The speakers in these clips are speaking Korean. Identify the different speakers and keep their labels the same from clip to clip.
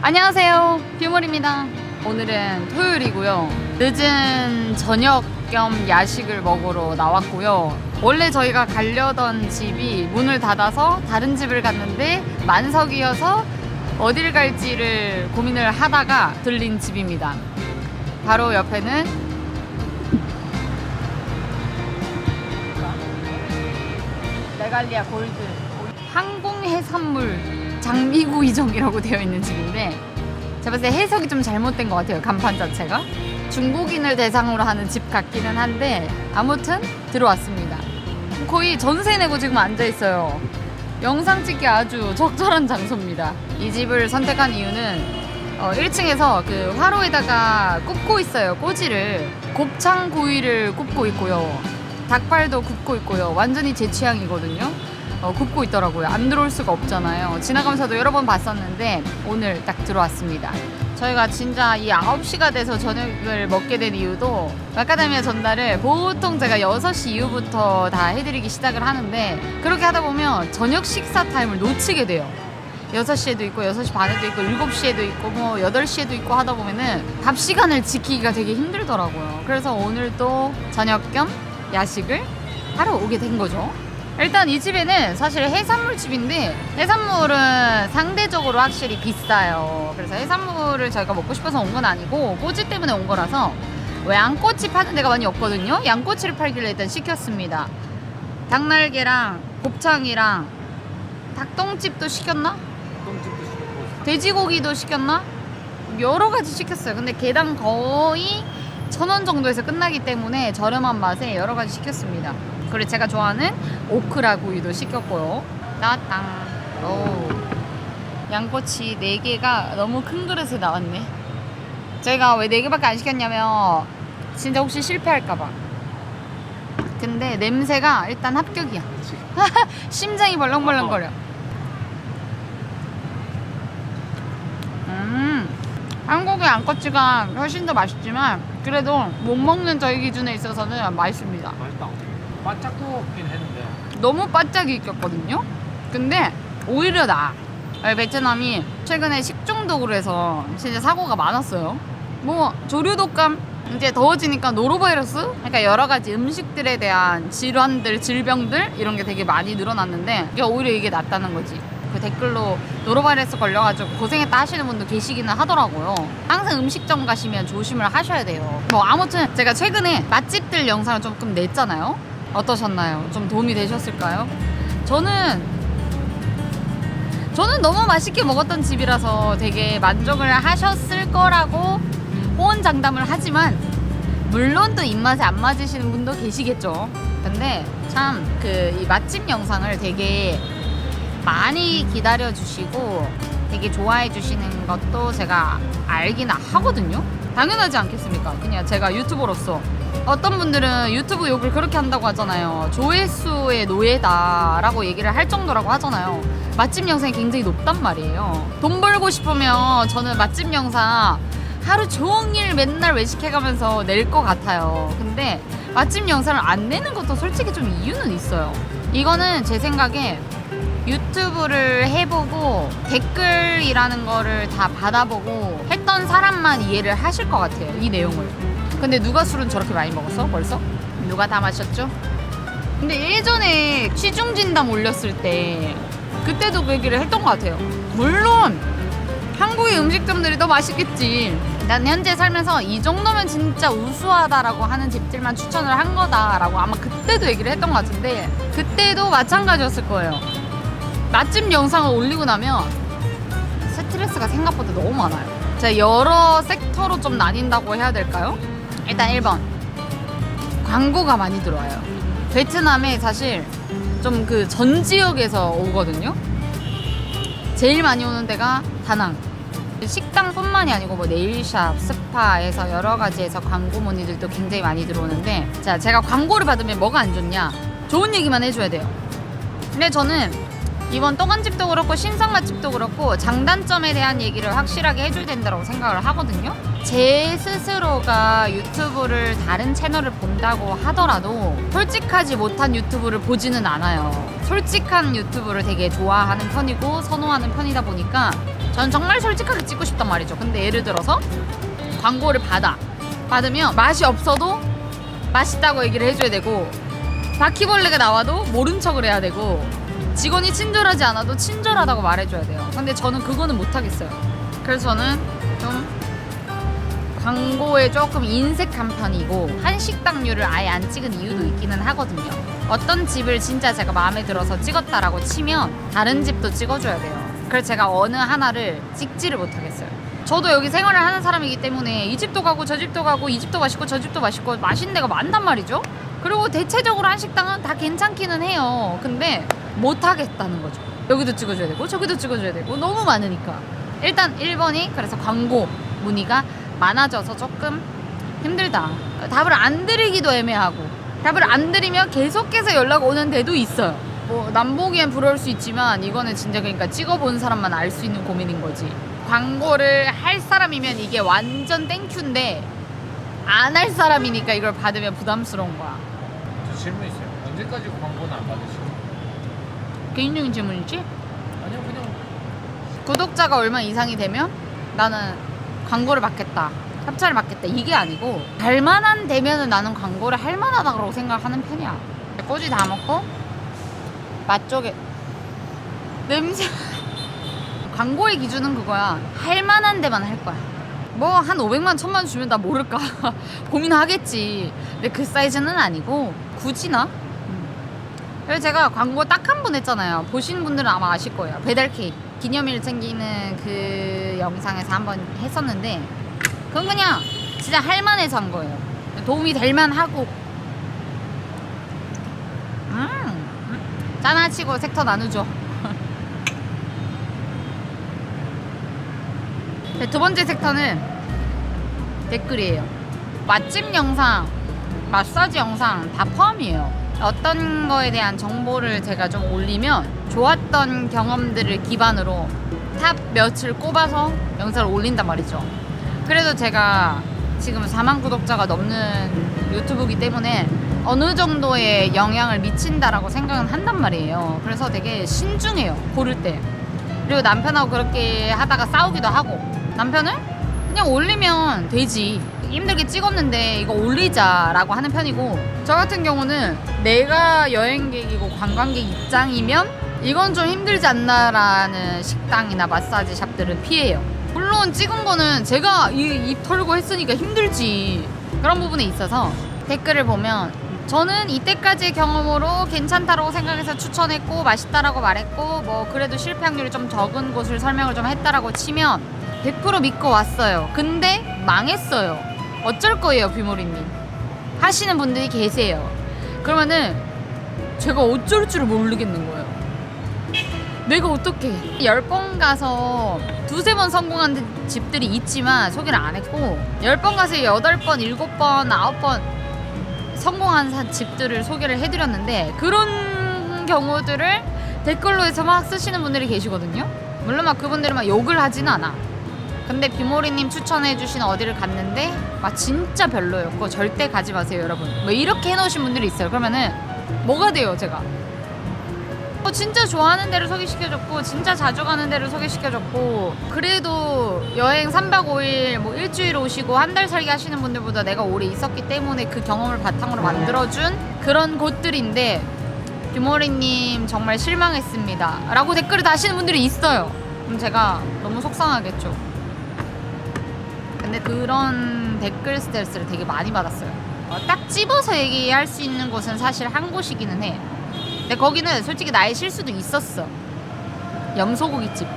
Speaker 1: 안녕하세요, 뷰몰입니다. 오늘은 토요일이고요. 늦은 저녁 겸 야식을 먹으러 나왔고요. 원래 저희가 가려던 집이 문을 닫아서 다른 집을 갔는데 만석이어서 어딜 갈지를 고민을 하다가 들린 집입니다. 바로 옆에는 레갈리아 골드 항공해산물 장미구이점이라고 되어 있는 집인데, 제가 봤을 때 해석이 좀 잘못된 것 같아요. 간판 자체가 중국인을 대상으로 하는 집 같기는 한데, 아무튼 들어왔습니다. 거의 전세 내고 지금 앉아있어요. 영상 찍기 아주 적절한 장소입니다. 이 집을 선택한 이유는 1층에서 그 화로에다가 굽고 있어요. 꼬지를, 곱창 구이를 굽고 있고요, 닭발도 굽고 있고요. 완전히 제 취향이거든요. 굽고 있더라고요. 안 들어올 수가 없잖아요. 지나가면서도 여러 번 봤었는데 오늘 딱 들어왔습니다. 저희가 진짜 이 9시가 돼서 저녁을 먹게 된 이유도, 마카다미아 전달을 보통 제가 6시 이후부터 다 해드리기 시작을 하는데, 그렇게 하다 보면 저녁 식사 타임을 놓치게 돼요. 6시에도 있고 6시 반에도 있고 7시에도 있고 뭐 8시에도 있고 하다 보면은 밥 시간을 지키기가 되게 힘들더라고요. 그래서 오늘 또 저녁 겸 야식을 하러 오게 된 거죠. 일단 이 집에는 사실 해산물 집인데, 해산물은 상대적으로 확실히 비싸요. 그래서 해산물을 저희가 먹고 싶어서 온 건 아니고 꼬치 때문에 온 거라서, 왜 양꼬치 파는 데가 많이 없거든요. 양꼬치를 팔길래 일단 시켰습니다. 닭날개랑 곱창이랑 닭똥집도 시켰나?
Speaker 2: 똥집도 시켰고
Speaker 1: 돼지고기도 시켰나? 여러 가지 시켰어요. 근데 개당 거의 1,000원 정도에서 끝나기 때문에 저렴한 맛에 여러 가지 시켰습니다. 그리고 제가 좋아하는 오크라 구이도 시켰고요. 나왔다. 오. 양꼬치 4개가 너무 큰 그릇에 나왔네. 제가 왜 4개밖에 안 시켰냐면, 진짜 혹시 실패할까봐. 근데 냄새가 일단 합격이야. 심장이 벌렁벌렁거려. 한국의 양꼬치가 훨씬 더 맛있지만, 그래도 못 먹는 저희 기준에 있어서는 맛있습니다.
Speaker 2: 맛있다. 바짝도 없긴 했는데
Speaker 1: 너무 바짝이 익혔거든요. 근데 오히려 나아. 베트남이 최근에 식중독으로 해서 진짜 사고가 많았어요. 뭐 조류독감, 이제 더워지니까 노로바이러스, 그러니까 여러 가지 음식들에 대한 질환들, 질병들 이런 게 되게 많이 늘어났는데, 이게 오히려 이게 낫다는 거지. 그 댓글로 노로바이러스 걸려가지고 고생했다 하시는 분도 계시기는 하더라고요. 항상 음식점 가시면 조심을 하셔야 돼요. 뭐 아무튼 제가 최근에 맛집들 영상을 조금 냈잖아요. 어떠셨나요? 좀 도움이 되셨을까요? 저는 너무 맛있게 먹었던 집이라서 되게 만족을 하셨을 거라고 호언장담을 하지만, 물론 또 입맛에 안 맞으시는 분도 계시겠죠. 근데 참 이 맛집 영상을 되게 많이 기다려주시고 되게 좋아해 주시는 것도 제가 알긴 하거든요. 당연하지 않겠습니까? 그냥 제가 유튜버로서. 어떤 분들은 유튜브 욕을 그렇게 한다고 하잖아요. 조회수의 노예다라고 얘기를 할 정도라고 하잖아요. 맛집 영상이 굉장히 높단 말이에요. 돈 벌고 싶으면 저는 맛집 영상 하루 종일 맨날 외식해가면서 낼 것 같아요. 근데 맛집 영상을 안 내는 것도 솔직히 좀 이유는 있어요. 이거는 제 생각에 유튜브를 해보고 댓글이라는 거를 다 받아보고 했던 사람만 이해를 하실 것 같아요, 이 내용을. 근데 누가 술은 저렇게 많이 먹었어? 벌써? 누가 다 마셨죠? 근데 예전에 취중진담 올렸을 때 그때도 그 얘기를 했던 것 같아요. 물론 한국의 음식점들이 더 맛있겠지, 난 현재 살면서 이 정도면 진짜 우수하다라고 하는 집들만 추천을 한 거다라고 아마 그때도 얘기를 했던 것 같은데, 그때도 마찬가지였을 거예요. 맛집 영상을 올리고 나면 스트레스가 생각보다 너무 많아요. 제가 여러 섹터로 좀 나뉜다고 해야 될까요? 일단 1번, 광고가 많이 들어와요. 베트남에 사실 좀 그 전 지역에서 오거든요. 제일 많이 오는 데가 다낭. 식당뿐만이 아니고 뭐 네일샵, 스파에서 여러 가지에서 광고 문의들도 굉장히 많이 들어오는데, 자, 제가 광고를 받으면 뭐가 안 좋냐? 좋은 얘기만 해줘야 돼요. 근데 저는 이번 또간집도 그렇고 신상맛집도 그렇고 장단점에 대한 얘기를 확실하게 해줘야 된다고 생각을 하거든요. 제 스스로가 유튜브를 다른 채널을 본다고 하더라도 솔직하지 못한 유튜브를 보지는 않아요. 솔직한 유튜브를 되게 좋아하는 편이고 선호하는 편이다 보니까 전 정말 솔직하게 찍고 싶단 말이죠. 근데 예를 들어서 광고를 받으면 맛이 없어도 맛있다고 얘기를 해줘야 되고 바퀴벌레가 나와도 모른 척을 해야 되고 직원이 친절하지 않아도 친절하다고 말해줘야 돼요. 근데 저는 그거는 못하겠어요. 그래서 저는 좀 광고에 조금 인색한 편이고 한식당류를 아예 안 찍은 이유도 있기는 하거든요. 어떤 집을 진짜 제가 마음에 들어서 찍었다라고 치면 다른 집도 찍어줘야 돼요. 그래서 제가 어느 하나를 찍지를 못하겠어요. 저도 여기 생활을 하는 사람이기 때문에 이 집도 가고 저 집도 가고 이 집도 맛있고 저 집도 맛있고 맛있는 데가 많단 말이죠. 그리고 대체적으로 한식당은 다 괜찮기는 해요. 근데 못하겠다는 거죠. 여기도 찍어줘야 되고 저기도 찍어줘야 되고 너무 많으니까. 일단 1번이 그래서 광고 문의가 많아져서 조금 힘들다. 답을 안 드리기도 애매하고 답을 안 드리면 계속해서 연락 오는 데도 있어요. 뭐 남보기엔 부러울 수 있지만 이거는 진짜 그러니까 찍어본 사람만 알 수 있는 고민인 거지. 광고를 할 사람이면 이게 완전 땡큐인데 안 할 사람이니까 이걸 받으면 부담스러운 거야.
Speaker 2: 저 질문 있어요. 언제까지 광고는 안 받으시고?
Speaker 1: 개인적인 질문이지?
Speaker 2: 아니요, 그냥
Speaker 1: 구독자가 얼마 이상이 되면 나는 광고를 받겠다, 협찬을 받겠다 이게 아니고 갈만한 되면은 나는 광고를 할 만하다고 생각하는 편이야. 꼬지 다 먹고 맛 쪽에 냄새 광고의 기준은 그거야. 할 만한 데만 할 거야. 뭐 한 500만 1000만 주면 나 모를까 고민하겠지. 근데 그 사이즈는 아니고 굳이나? 그래서 제가 광고 딱 한 번 했잖아요. 보신 분들은 아마 아실 거예요. 배달 케이크 기념일 챙기는 그 영상에서 한 번 했었는데 그건 그냥 진짜 할만해서 한 거예요. 도움이 될 만하고 짠하치고 섹터 나누죠. 두 번째 섹터는 댓글이에요. 맛집 영상, 마사지 영상 다 포함이에요. 어떤 거에 대한 정보를 제가 좀 올리면 좋았던 경험들을 기반으로 탑 몇을 꼽아서 영상을 올린단 말이죠. 그래도 제가 지금 4만 구독자가 넘는 유튜브이기 때문에 어느 정도의 영향을 미친다라고 생각은 한단 말이에요. 그래서 되게 신중해요, 고를 때. 그리고 남편하고 그렇게 하다가 싸우기도 하고 남편은 그냥 올리면 되지, 힘들게 찍었는데 이거 올리자라고 하는 편이고, 저 같은 경우는 내가 여행객이고 관광객 입장이면 이건 좀 힘들지 않나라는 식당이나 마사지 샵들은 피해요. 물론 찍은 거는 제가 입 털고 했으니까 힘들지. 그런 부분에 있어서 댓글을 보면 저는 이때까지의 경험으로 괜찮다라고 생각해서 추천했고 맛있다라고 말했고 뭐 그래도 실패 확률이 좀 적은 곳을 설명을 좀 했다라고 치면 100% 믿고 왔어요. 근데 망했어요. 어쩔 거예요, 비모리님? 하시는 분들이 계세요. 그러면은 제가 어쩔 줄을 모르겠는 거예요. 내가 어떻게 10번 가서 2-3번 성공한 집들이 있지만 소개를 안 했고 10번 가서 8번, 7번, 9번 성공한 집들을 소개를 해드렸는데 그런 경우들을 댓글로 해서 막 쓰시는 분들이 계시거든요. 물론 막 그분들은 막 욕을 하진 않아. 근데 비모리님 추천해주신 어디를 갔는데 막 진짜 별로였고 절대 가지 마세요 여러분, 뭐 이렇게 해놓으신 분들이 있어요. 그러면은 뭐가 돼요? 제가 진짜 좋아하는 데를 소개시켜줬고 진짜 자주 가는 데를 소개시켜줬고 그래도 여행 3박 5일 뭐 일주일 오시고 한 달 살기 하시는 분들보다 내가 오래 있었기 때문에 그 경험을 바탕으로 만들어준 그런 곳들인데 비모리님 정말 실망했습니다 라고 댓글을 다시는 분들이 있어요. 그럼 제가 너무 속상하겠죠. 근데 그런 댓글 스트레스를 되게 많이 받았어요. 딱 집어서 얘기할 수 있는 곳은 사실 한 곳이기는 해. 근데 거기는 솔직히 나의 실수도 있었어. 염소고기집.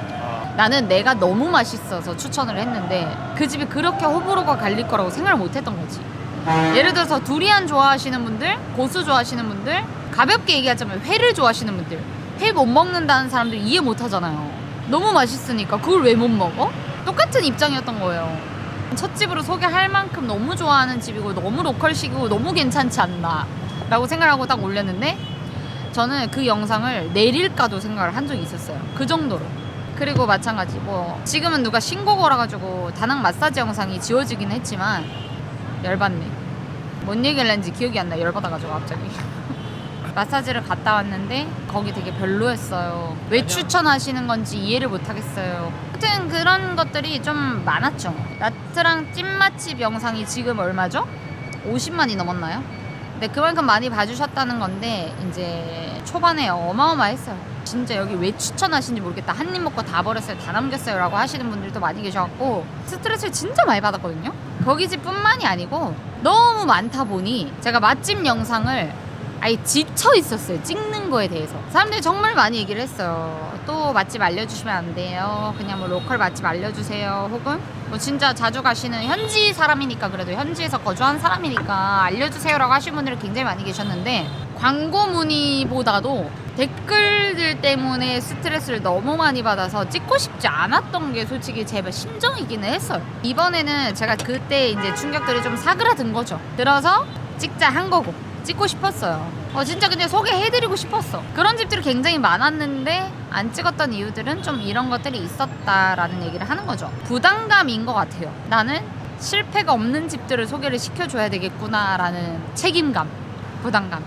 Speaker 1: 나는 내가 너무 맛있어서 추천을 했는데 그 집이 그렇게 호불호가 갈릴 거라고 생각을 못 했던 거지. 예를 들어서 두리안 좋아하시는 분들, 고수 좋아하시는 분들, 가볍게 얘기하자면 회를 좋아하시는 분들, 회 못 먹는다는 사람들 이해 못 하잖아요. 너무 맛있으니까 그걸 왜 못 먹어? 똑같은 입장이었던 거예요. 첫 집으로 소개할 만큼 너무 좋아하는 집이고 너무 로컬식이고 너무 괜찮지 않나 라고 생각하고 딱 올렸는데 저는 그 영상을 내릴까도 생각을 한 적이 있었어요. 그 정도로. 그리고 마찬가지 뭐 지금은 누가 신고 걸어가지고 다낭 마사지 영상이 지워지긴 했지만 열받네. 뭔 얘기를 했는지 기억이 안 나. 열받아가지고 갑자기. 마사지를 갔다 왔는데 거기 되게 별로였어요. 왜 추천하시는 건지 이해를 못하겠어요. 하여튼 그런 것들이 좀 많았죠. 나트랑 찐맛집 영상이 지금 얼마죠? 50만이 넘었나요? 근데 그만큼 많이 봐주셨다는 건데 이제 초반에 어마어마했어요. 진짜 여기 왜 추천하시는지 모르겠다. 한 입 먹고 다 버렸어요. 다 남겼어요. 라고 하시는 분들도 많이 계셔갖고 스트레스를 진짜 많이 받았거든요. 거기 집뿐만이 아니고 너무 많다 보니 제가 맛집 영상을 아예 지쳐 있었어요. 찍는 거에 대해서. 사람들이 정말 많이 얘기를 했어요. 또 맛집 알려주시면 안 돼요. 그냥 뭐 로컬 맛집 알려주세요. 혹은 뭐 진짜 자주 가시는 현지 사람이니까 그래도 현지에서 거주한 사람이니까 알려주세요라고 하시는 분들이 굉장히 많이 계셨는데 광고 문의보다도 댓글들 때문에 스트레스를 너무 많이 받아서 찍고 싶지 않았던 게 솔직히 제 심정이기는 했어요. 이번에는 제가 그때 이제 충격들이 좀 사그라든 거죠. 들어서 찍자 한 거고 찍고 싶었어요. 진짜 그냥 소개해드리고 싶었어. 그런 집들이 굉장히 많았는데 안 찍었던 이유들은 좀 이런 것들이 있었다라는 얘기를 하는 거죠. 부담감인 것 같아요. 나는 실패가 없는 집들을 소개를 시켜줘야 되겠구나라는 책임감, 부담감.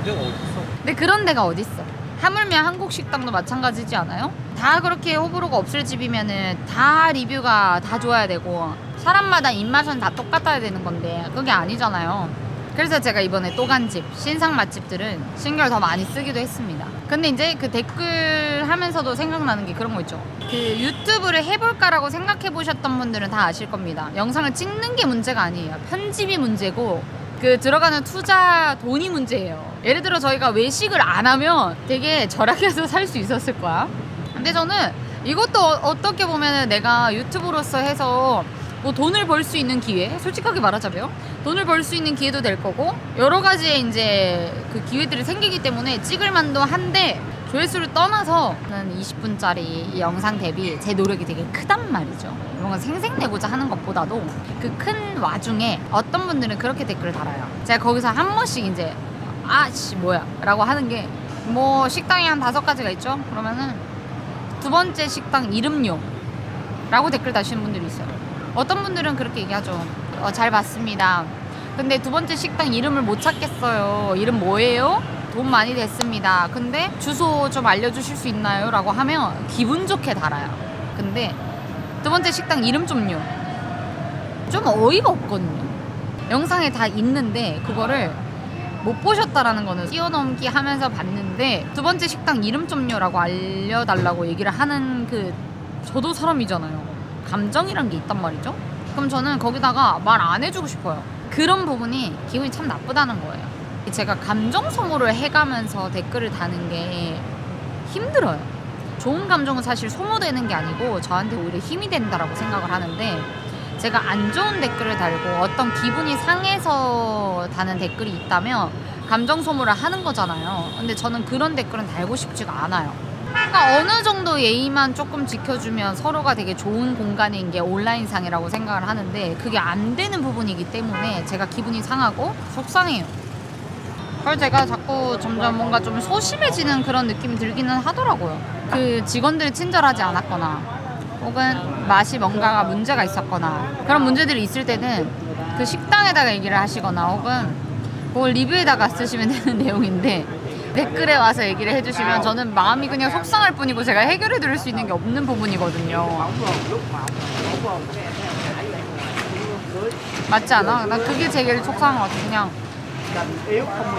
Speaker 2: 그런 데가 어딨어?
Speaker 1: 근데 그런 데가 어딨어. 하물며 한국 식당도 마찬가지지 않아요? 다 그렇게 호불호가 없을 집이면은 다 리뷰가 다 좋아야 되고 사람마다 입맛은 다 똑같아야 되는 건데 그게 아니잖아요. 그래서 제가 이번에 또 간 집, 신상 맛집들은 신경을 더 많이 쓰기도 했습니다. 근데 이제 그 댓글 하면서도 생각나는 게 그런 거 있죠. 그 유튜브를 해볼까라고 생각해 보셨던 분들은 다 아실 겁니다. 영상을 찍는 게 문제가 아니에요. 편집이 문제고 그 들어가는 투자 돈이 문제예요. 예를 들어 저희가 외식을 안 하면 되게 절약해서 살 수 있었을 거야. 근데 저는 이것도 어떻게 보면 내가 유튜브로서 해서 뭐 돈을 벌 수 있는 기회, 솔직하게 말하자면 돈을 벌 수 있는 기회도 될 거고 여러 가지의 이제 그 기회들이 생기기 때문에 찍을 만도 한데 조회수를 떠나서 는 20분짜리 이 영상 대비 제 노력이 되게 크단 말이죠. 뭔가 생색내고자 하는 것보다도 그 큰 와중에 어떤 분들은 그렇게 댓글을 달아요. 제가 거기서 한 번씩 이제 아씨 뭐야 라고 하는 게 뭐 식당이 한 5가지가 있죠. 그러면은 두 번째 식당 이름요 라고 댓글 다시는 분들이 있어요. 어떤 분들은 그렇게 얘기하죠. 잘 봤습니다. 근데 두 번째 식당 이름을 못 찾겠어요. 이름 뭐예요? 돈 많이 됐습니다. 근데 주소 좀 알려주실 수 있나요? 라고 하면 기분 좋게 달아요. 근데 두 번째 식당 이름 좀요. 좀 어이가 없거든요. 영상에 다 있는데 그거를 못 보셨다라는 거는 뛰어넘기 하면서 봤는데 두 번째 식당 이름 좀요 라고 알려달라고 얘기를 하는 그 저도 사람이잖아요. 감정이란 게 있단 말이죠. 그럼 저는 거기다가 말 안 해주고 싶어요. 그런 부분이 기분이 참 나쁘다는 거예요. 제가 감정 소모를 해가면서 댓글을 다는 게 힘들어요. 좋은 감정은 사실 소모되는 게 아니고 저한테 오히려 힘이 된다라고 생각을 하는데 제가 안 좋은 댓글을 달고 어떤 기분이 상해서 다는 댓글이 있다면 감정 소모를 하는 거잖아요. 근데 저는 그런 댓글은 달고 싶지가 않아요. 그러니까 어느 정도 예의만 조금 지켜주면 서로가 되게 좋은 공간인 게 온라인상이라고 생각을 하는데 그게 안 되는 부분이기 때문에 제가 기분이 상하고 속상해요. 그래서 제가 자꾸 점점 뭔가 좀 소심해지는 그런 느낌이 들기는 하더라고요. 그 직원들이 친절하지 않았거나 혹은 맛이 뭔가가 문제가 있었거나 그런 문제들이 있을 때는 그 식당에다가 얘기를 하시거나 혹은 그걸 리뷰에다가 쓰시면 되는 내용인데 댓글에 와서 얘기를 해주시면 저는 마음이 그냥 속상할 뿐이고 제가 해결해 드릴 수 있는 게 없는 부분이거든요. 맞지 않아? 난 그게 제일 속상한 것 같아. 그냥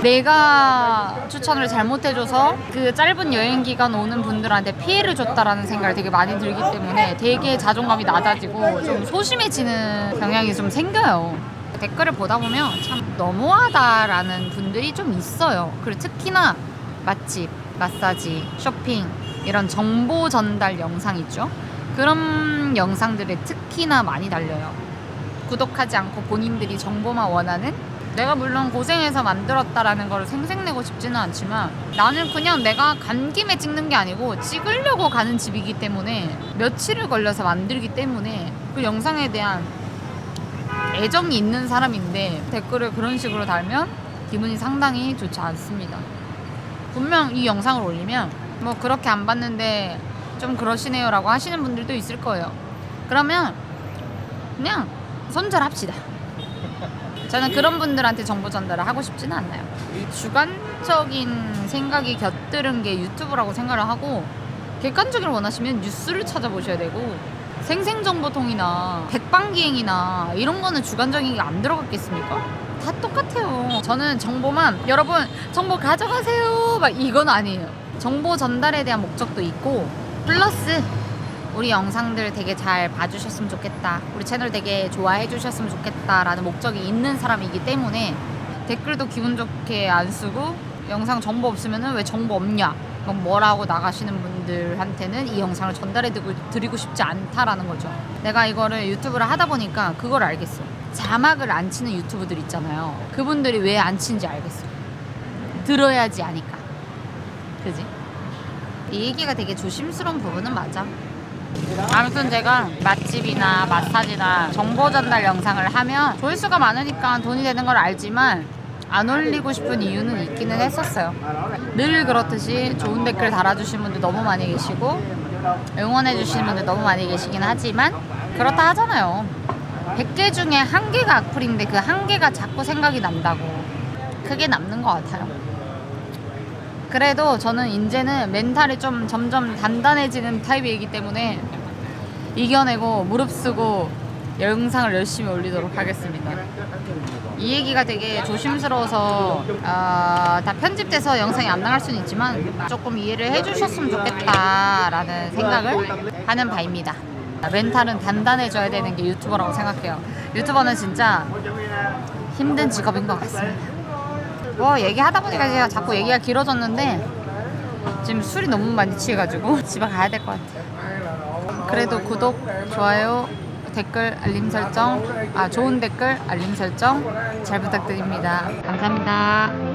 Speaker 1: 내가 추천을 잘못해줘서 그 짧은 여행 기간 오는 분들한테 피해를 줬다라는 생각이 되게 많이 들기 때문에 되게 자존감이 낮아지고 좀 소심해지는 경향이 좀 생겨요. 댓글을 보다 보면 참 너무하다라는 분들이 좀 있어요. 그리고 특히나 맛집, 마사지, 쇼핑 이런 정보 전달 영상 있죠. 그런 영상들이 특히나 많이 달려요. 구독하지 않고 본인들이 정보만 원하는 내가 물론 고생해서 만들었다라는 걸 생색내고 싶지는 않지만 나는 그냥 내가 간 김에 찍는 게 아니고 찍으려고 가는 집이기 때문에 며칠을 걸려서 만들기 때문에 그 영상에 대한 애정이 있는 사람인데 댓글을 그런 식으로 달면 기분이 상당히 좋지 않습니다. 분명 이 영상을 올리면 뭐 그렇게 안 봤는데 좀 그러시네요 라고 하시는 분들도 있을 거예요. 그러면 그냥 손절합시다. 저는 그런 분들한테 정보 전달을 하고 싶지는 않아요. 주관적인 생각이 곁들은 게 유튜브라고 생각을 하고, 객관적으를 원하시면 뉴스를 찾아보셔야 되고, 생생정보통이나 백방기행이나 이런 거는 주관적인 게 안 들어갔겠습니까? 다 똑같아요. 저는 정보만, 여러분 정보 가져가세요 막 이건 아니에요. 정보 전달에 대한 목적도 있고, 플러스 우리 영상들 되게 잘 봐주셨으면 좋겠다, 우리 채널 되게 좋아해 주셨으면 좋겠다 라는 목적이 있는 사람이기 때문에 댓글도 기분 좋게 안 쓰고, 영상 정보 없으면은 왜 정보 없냐 막 뭐라고 나가시는 분들한테는 이 영상을 전달해 드리고 싶지 않다라는 거죠. 내가 이거를 유튜브를 하다 보니까 그걸 알겠어. 자막을 안 치는 유튜브들 있잖아요. 그분들이 왜 안 치는지 알겠어. 들어야지 아니까. 그지? 이 얘기가 되게 조심스러운 부분은 맞아. 아무튼 제가 맛집이나 마사지나 정보 전달 영상을 하면 조회수가 많으니까 돈이 되는 걸 알지만 안 올리고 싶은 이유는 있기는 했었어요. 늘 그렇듯이 좋은 댓글 달아주신 분들 너무 많이 계시고 응원해 주시는 분들 너무 많이 계시긴 하지만 그렇다 하잖아요. 100개 중에 1개가 악플인데 그 1개가 자꾸 생각이 난다고. 그게 남는 것 같아요. 그래도 저는 이제는 멘탈이 좀 점점 단단해지는 타입이기 때문에 이겨내고 무릅쓰고 영상을 열심히 올리도록 하겠습니다. 이 얘기가 되게 조심스러워서 다 편집돼서 영상이 안 나갈 수는 있지만 조금 이해를 해주셨으면 좋겠다라는 생각을 하는 바입니다. 멘탈은 단단해져야 되는 게 유튜버라고 생각해요. 유튜버는 진짜 힘든 직업인 것 같습니다. 뭐 얘기하다 보니까 제가 자꾸 얘기가 길어졌는데 지금 술이 너무 많이 취해가지고 집에 가야 될 것 같아요. 그래도 구독, 좋아요, 댓글, 알림 설정, 좋은 댓글, 알림 설정 잘 부탁드립니다. 감사합니다.